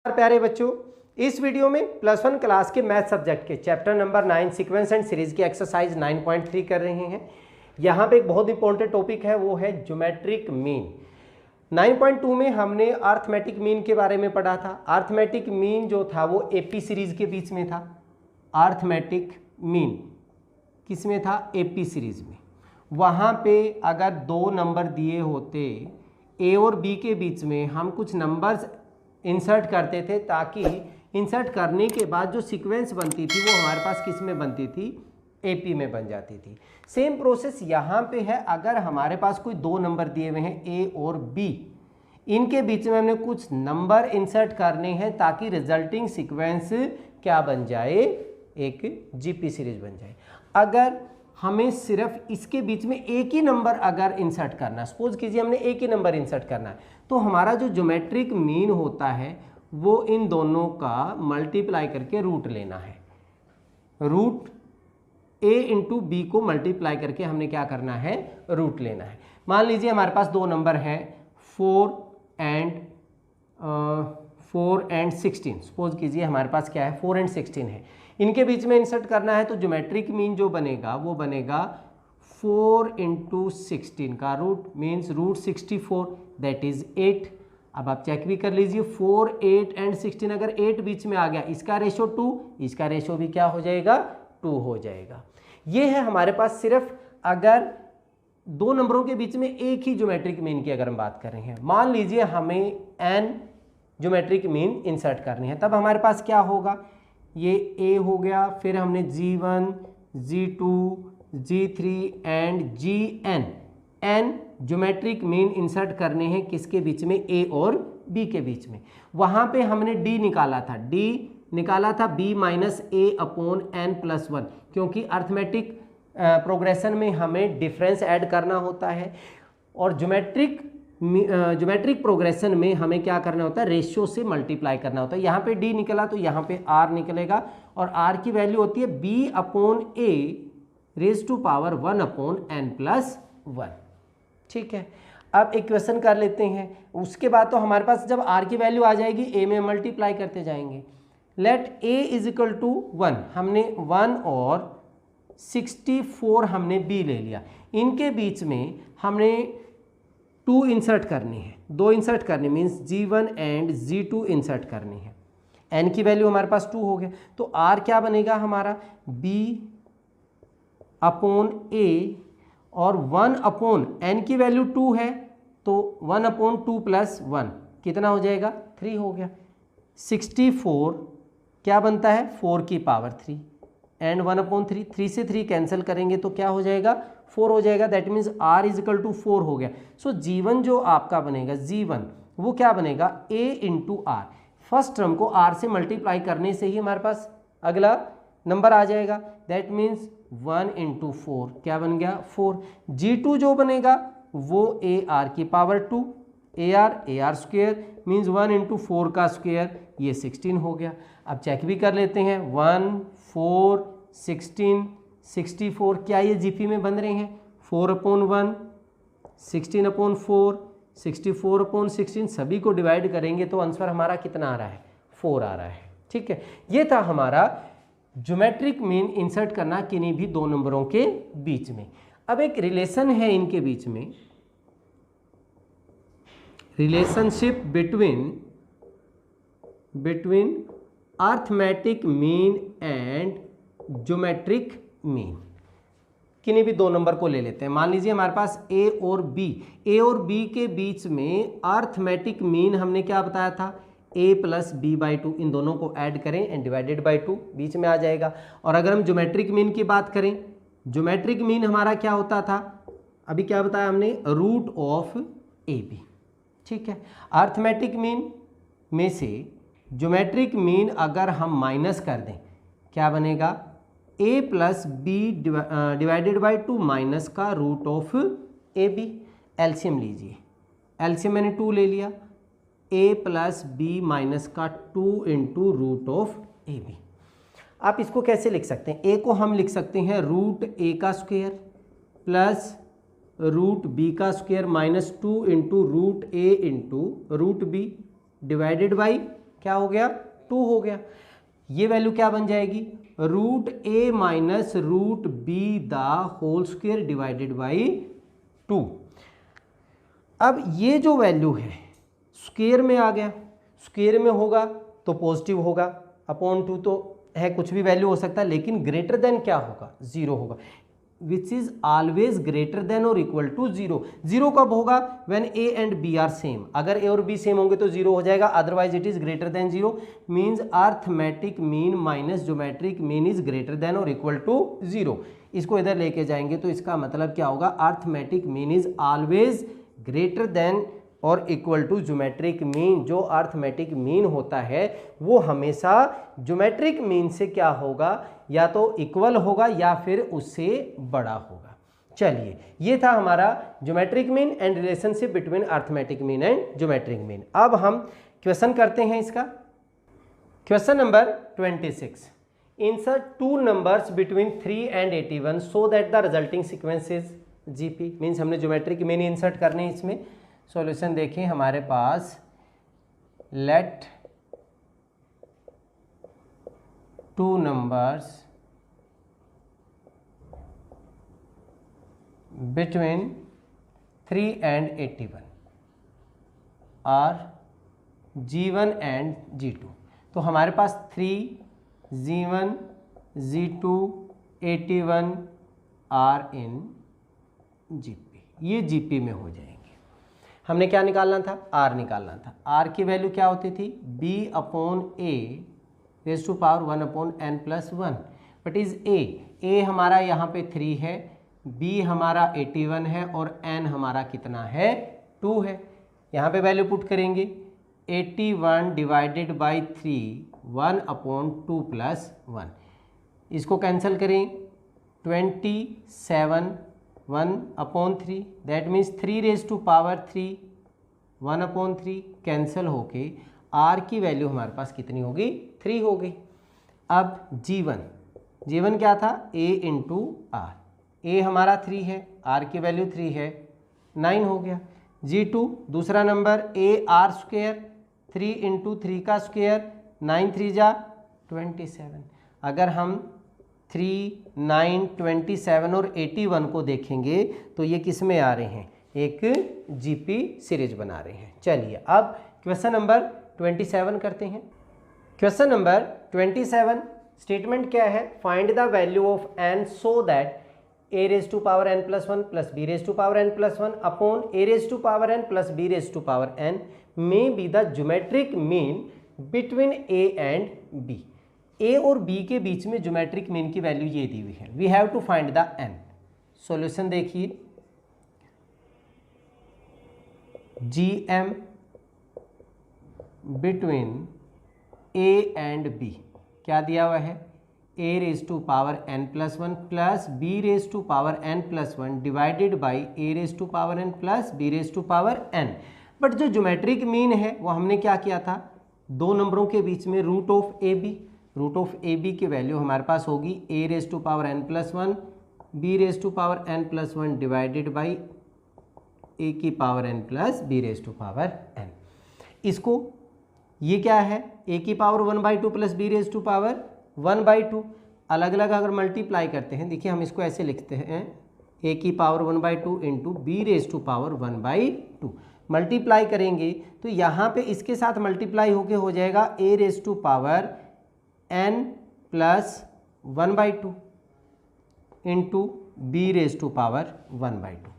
प्यारे बच्चों, इस वीडियो में +1 क्लास के मैथ सब्जेक्ट के chapter number 9 sequence and series की एक्सरसाइज 9.3 कर रहे हैं। यहाँ पे एक बहुत इंपॉर्टेंट टॉपिक है, वो है ज्योमेट्रिक मीन। 9.2 में हमने अर्थमेटिक मीन के बारे में पढ़ा था। अर्थमेटिक मीन जो था वो एपी सीरीज के बीच में था। अर्थमेटिक मीन किस में था? एपी सीरीज में। वहाँ पे अगर दो नंबर दिए होते ए और बी के बीच में, हम कुछ नंबर्स इंसर्ट करते थे ताकि इंसर्ट करने के बाद जो सीक्वेंस बनती थी वो हमारे पास किस में बनती थी? एपी में बन जाती थी। सेम प्रोसेस यहाँ पे है। अगर हमारे पास कोई दो नंबर दिए हुए हैं ए और बी, इनके बीच में हमने कुछ नंबर इंसर्ट करने हैं ताकि रिजल्टिंग सीक्वेंस क्या बन जाए? एक जीपी सीरीज बन जाए। अगर हमें सिर्फ इसके बीच में एक ही नंबर अगर इंसर्ट करना है, सपोज कीजिए हमने एक ही नंबर इंसर्ट करना है, तो हमारा जो ज्योमेट्रिक मीन होता है वो इन दोनों का मल्टीप्लाई करके रूट लेना है। रूट ए इंटू बी को मल्टीप्लाई करके हमने क्या करना है? रूट लेना है। मान लीजिए हमारे पास दो नंबर हैं 4 एंड 16। सपोज कीजिए हमारे पास क्या है? 4 एंड 16 है। इनके बीच में इंसर्ट करना है तो ज्योमेट्रिक मीन जो बनेगा वो बनेगा 4 इंटू 16 का root means root 64, that is 8। अब आप चेक भी कर लीजिए, 4, 8 एंड 16, अगर 8 बीच में आ गया, इसका रेशो 2, इसका रेशो भी क्या हो जाएगा? 2 हो जाएगा। ये है हमारे पास सिर्फ अगर दो नंबरों के बीच में एक ही ज्योमेट्रिक मीन की अगर हम बात कर रहे हैं। मान लीजिए हमें n ज्योमेट्रिक मीन इंसर्ट करनी है, तब हमारे पास क्या होगा? ये a हो गया, फिर हमने g1, g2, g3 and gn n geometric mean insert करने हैं किसके बीच में? a और b के बीच में। वहाँ पे हमने d निकाला था, b minus a upon n plus 1, क्योंकि अर्थमेटिक प्रोग्रेशन में हमें डिफरेंस ऐड करना होता है और ज्योमेट्रिक प्रोग्रेशन में हमें क्या करना होता है? रेशियो से मल्टीप्लाई करना होता है। यहाँ पे d निकला तो यहाँ पे r निकलेगा और r की वैल्यू होती है b upon a raise to power 1 upon n plus 1। ठीक है, अब इक्वेशन कर लेते हैं। उसके बाद तो हमारे पास जब r की वैल्यू आ जाएगी a में मल्टीप्लाई करते जाएंगे। Let a is equal to 1, हमने 1 और 64 हमने b ले लिया। इनके बीच में हमने 2 इंसर्ट करनी है, 2 इंसर्ट करनी means g1 and g2 insert करनी है। n की वैल्यू हमारे पास 2 हो गया, तो r क्या बनेगा हमारा? b अपॉन a और 1 अपॉन n की वैल्यू 2 है तो 1 अपॉन 2 प्लस 1 कितना हो जाएगा? 3 हो गया। 64 क्या बनता है? 4 की पावर 3 एंड 1 अपॉन 3, 3 से 3 कैंसिल करेंगे तो क्या हो जाएगा? 4 हो जाएगा। That means r is equal to 4 हो गया। सो g1 जो आपका बनेगा, g1 वो क्या बनेगा? a into r. First term को r से मल्टीप्लाई करने से ही हमारे पास अगला नंबर आ जाएगा। दैट मीन्स 1 इंटू 4 क्या बन गया? 4। g2 जो बनेगा वो ar की power 2, ar square means 1 into 4 का स्क्वेयर, ये 16 हो गया। अब चेक भी कर लेते हैं, 1, 4, 16, 64 क्या ये जीपी में बन रहे हैं? 4 अपॉन 1, 16 अपॉन 4, 64 अपॉन 16, सभी को डिवाइड करेंगे तो आंसर हमारा कितना आ रहा है? 4 आ रहा है। ठीक है, ये था हमारा ज्योमेट्रिक मीन इंसर्ट करना किन्हीं भी दो नंबरों के बीच में। अब एक रिलेशन है इनके बीच में, relationship between arithmetic mean and geometric mean. किन्हीं भी दो नंबर को ले लेते हैं। मान लीजिए हमारे पास a और b के बीच में अर्थमेटिक मीन हमने क्या बताया था? a प्लस b बाई 2, इन दोनों को ऐड करें एंड डिवाइडेड बाई 2 बीच में आ जाएगा। और अगर हम ज्योमेट्रिक मीन की बात करें, ज्योमेट्रिक मीन हमारा क्या होता था? अभी क्या बताया हमने? Root of ab। ठीक है, अर्थमेटिक मीन में से ज्योमेट्रिक मीन अगर हम माइनस कर दें, क्या बनेगा? a plus B divided by 2 minus का root of A B. LCM लीजिए, एलसीएम मैंने 2 ले लिया, a प्लस बी माइनस का 2 into root of A b. आप इसको कैसे लिख सकते हैं? a को हम लिख सकते हैं रूट a का स्क्वेयर प्लस रूट b का square minus 2 into root a into root b divided by क्या हो गया, 2 हो गया। ये वैल्यू क्या बन जाएगी, root a minus root b the whole square divided by 2। अब ये जो वैल्यू है स्क्वायर में आ गया, स्क्वायर में होगा तो पॉजिटिव होगा, अपॉन 2 तो है, कुछ भी वैल्यू हो सकता है, लेकिन ग्रेटर देन क्या होगा, 0 होगा, which is always greater than और इक्वल टू 0। 0 कब होगा, when a and b are same, अगर ए और बी सेम होंगे तो 0 हो जाएगा, otherwise it is greater than 0, means arithmetic mean minus geometric mean is greater than और इक्वल टू 0। इसको इधर लेके जाएंगे तो इसका मतलब क्या होगा, arithmetic mean is always greater than और इक्वल टू ज्योमेट्रिक मीन। जो अर्थमेटिक मीन होता है वो हमेशा ज्योमेट्रिक मीन से क्या होगा, या तो इक्वल होगा या फिर उससे बड़ा होगा। चलिए, ये था हमारा geometric mean and relationship between arithmetic mean and geometric mean. अब हम क्वेश्चन करते हैं इसका। Question number 26, insert 2 numbers between 3 and 81 so that the resulting sequence is GP. Means हमने ज्योमेट्रिक मीन इंसर्ट करने हैं इसमें। सॉल्यूशन देखें हमारे पास, late 2 numbers between 3 and 81 are G1 and G2। तो हमारे पास 3, G1, G2, 81 are in GP, ये जीपी में हो जाएंगे। हमने क्या निकालना था, आर निकालना था। आर की वैल्यू क्या होती थी, b upon a raise to power 1 upon n plus 1, but is a हमारा यहाँ पे 3 है, बी हमारा 81 है और एन हमारा कितना है, 2 है। यहाँ पे वैल्यू पुट करेंगे, 81 डिवाइडेड बाई 3 1 अपॉन 2 प्लस 1, इसको कैंसिल करें, 27 1 upon 3, that means 3 raise to power 3 1 upon 3 cancel होके आर की वैल्यू हमारे पास कितनी होगी, 3 हो गई। अब G1 क्या था, a इंटू आर, ए हमारा 3 है, आर की वैल्यू 3 है, 9 हो गया। G2 दूसरा number a r square, 3 into 3 का स्क्वेयर, 9 3 जा 27। अगर हम 3, 9, 27 और 81 को देखेंगे तो ये किस में आ रहे हैं, एक जीपी सीरीज बना रहे हैं। चलिए अब क्वेश्चन नंबर 27 करते हैं। क्वेश्चन नंबर 27 स्टेटमेंट क्या है, find the value of n so that a raise to power n plus 1 plus b raise to power n plus 1 upon a raise to power n plus b raise to power n may be the geometric mean between a and b। a और b के बीच में geometric mean की value ये दी हुई है, we have to find the n। Solution देखिए, gm between a and b क्या दिया हुआ है, a raise to power n plus 1 plus b raise to power n plus 1 divided by a raise to power n plus b raise to power n। But जो geometric mean है वो हमने क्या किया था, दो नंबरों के बीच में रूट ऑफ ए बी की वैल्यू हमारे पास होगी a raise to power n plus 1 b raise to power n plus 1 divided by a की power n plus b raise to power n। इसको ये क्या है, a की power 1/2 plus b raise to power 1/2, अलग अलग अगर मल्टीप्लाई करते हैं, देखिए हम इसको ऐसे लिखते हैं, a की power 1/2 into b raise to power 1/2। Multiply करेंगे तो यहाँ पे इसके साथ मल्टीप्लाई होके हो जाएगा a raise to power n plus 1/2 into b raise to power 1/2।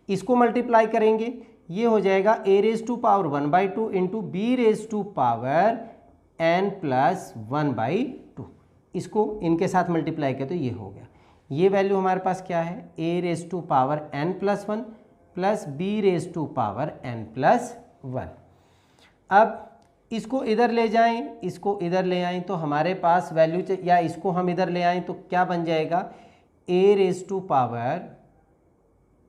इसको मल्टीप्लाई करेंगे, ये हो जाएगा a raise to power 1/2 into b raise to power n plus 1/2। इसको इनके साथ मल्टीप्लाई किया तो ये हो गया। ये वैल्यू हमारे पास क्या है, a raise to power n plus 1 plus b raise to power n plus 1। अब इसको इधर ले जाएं, इसको इधर ले आएं तो हमारे पास वैल्यू, या इसको हम इधर ले आएं तो क्या बन जाएगा, a raise to power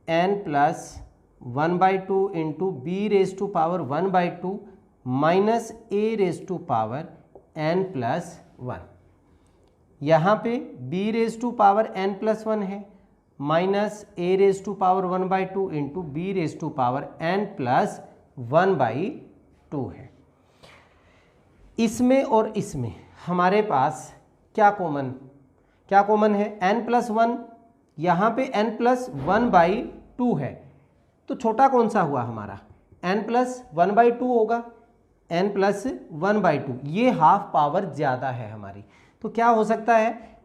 n plus 1/2 into b raise to power 1/2 minus a raise to power n plus 1। यहाँ पे b raise to power n plus 1 है, minus a raise to power 1/2 into b raise to power n plus 1/2 है। इसमें और इसमें हमारे पास क्या common है, n+1, यहाँ पे n+1/2 है, तो छोटा कौन सा हुआ हमारा, n+1/2 होगा, n+1/2, ये हाफ पावर ज़्यादा है हमारी, तो क्या हो सकता है,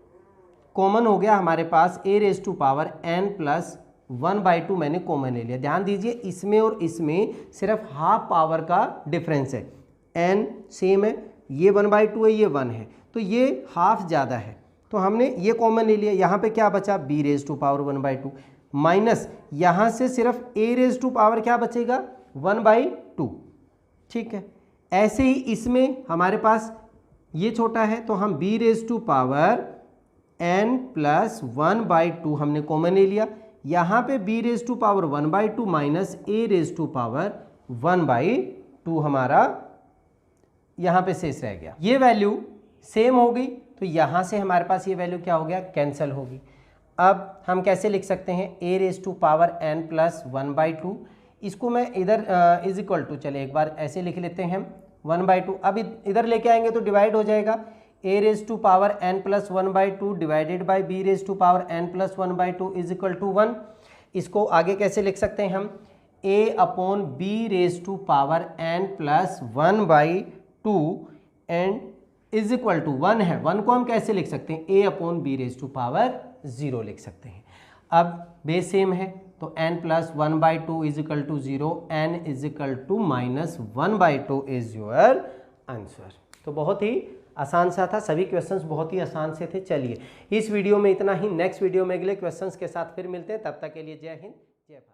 कॉमन हो गया हमारे पास n+1/2 मैंने कॉमन ले लिया। ध्यान दीजिए इसमें और इसमें सिर्फ हाफ पावर का डिफरेंस है, n सेम है, ये 1/2 है, ये 1 है, तो ये हाफ ज़्यादा है, तो हमने ये कॉमन ले लिया। यहाँ पे क्या बचा, b⁻1/2 माइनस यहाँ से सिर्फ a⁻, क्या बचेगा, 1/2। ठीक है, ऐसे ही इसमें हमारे पास ये छोटा है, तो हम b⁻n+1/2 हमने कॉमन ले लिया। यहाँ पे b⁻1/2 माइनस a⁻1/2 हमारा यहाँ पे शेष रह गया। ये वैल्यू सेम हो गई, तो यहाँ से हमारे पास ये वैल्यू क्या हो गया, कैंसिल होगी। अब हम कैसे लिख सकते हैं, a⁻n+1/2, इसको मैं इधर इज इक्वल टू, चले एक बार ऐसे लिख लेते हैं हम 1/2, अब इधर लेके आएंगे तो डिवाइड हो जाएगा, a⁻n+1/2 divided by b⁻n+1/2 is equal to 1। इसको आगे कैसे लिख सकते हैं हम, a/b⁻n+1/2 and is equal to 1 है, 1 को हम कैसे लिख सकते हैं, a/b⁻0 लिख सकते हैं। अब बेस सेम है, तो n+1/2 is equal to 0, n is equal to -1/2 is your answer. तो बहुत ही आसान सा था, सभी क्वेश्चंस बहुत ही आसान से थे। चलिए इस वीडियो में इतना ही, नेक्स्ट वीडियो में अगले क्वेश्चंस के साथ फिर मिलते हैं, तब तक के लिए जय हिंद जय भारत।